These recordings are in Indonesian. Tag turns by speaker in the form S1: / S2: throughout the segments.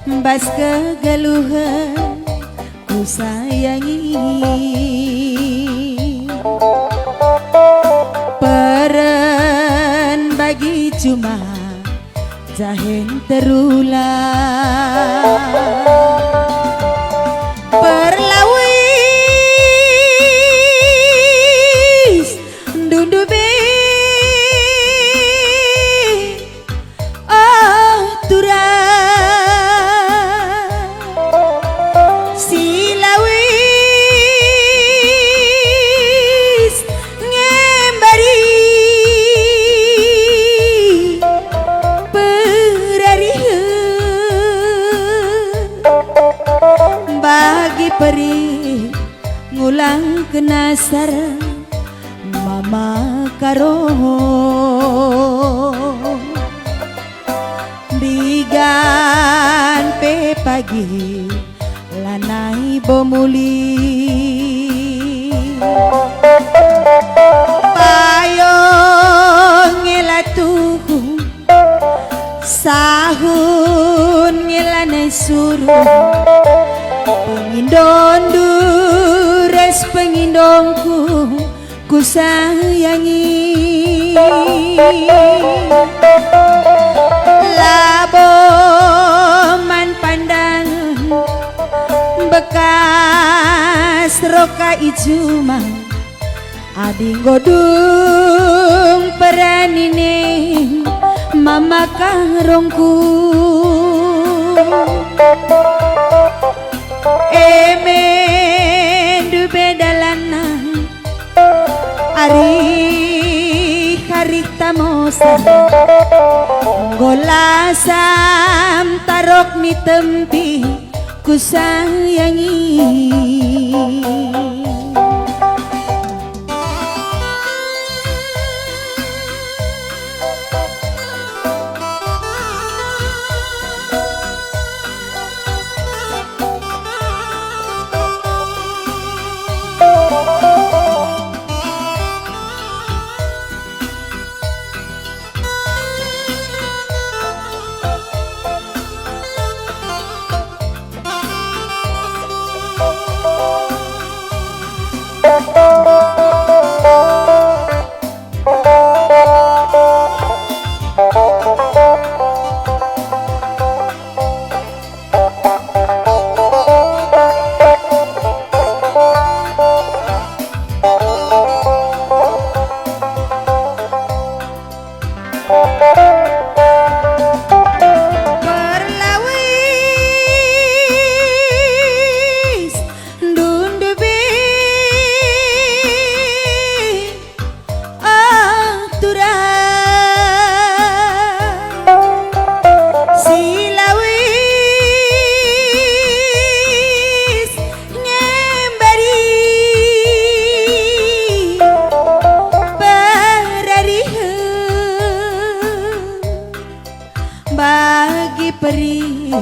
S1: bas kegeluhan ku sayangi. Peren bagi cuma jahen terulang. Perlawis dundubi oh turang silawis ngembari perarihan bagi perih ngulang kenasar mama karoho digan pe pagi lanai bomuli payong ngelatuhu sahun ngelanai suruh pengindon dures pengindongku ku sayangi. Laboman pandangan bekas roka ijuma adi godung peranine mama karongku emen du bedalana ari harik tamosa golasam tarok ni tempi ku sayangi. Bagi perih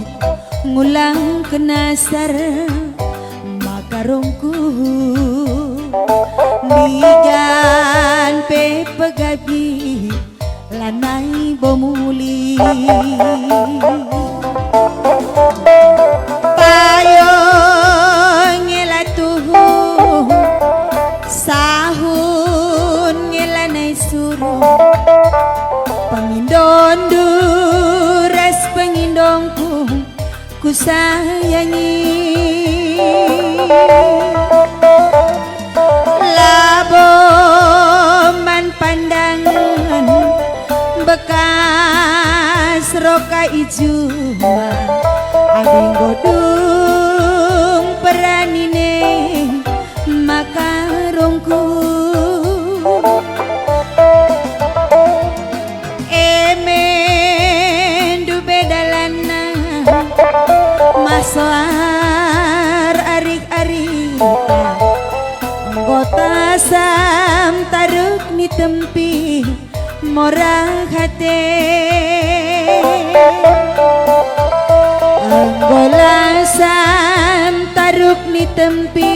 S1: ngulang kenasar makarongku digan pe pegabi lanai bomuli payong ngelatuhu sahun ngelanai suruh pengindon dures pengindongku ku sayangi. Laboman pandangan bekas roka ijuma ading godung peranine makarongku masoar arik-arika anggota sam taruk ni tempi morang hati anggola sam taruk ni tempi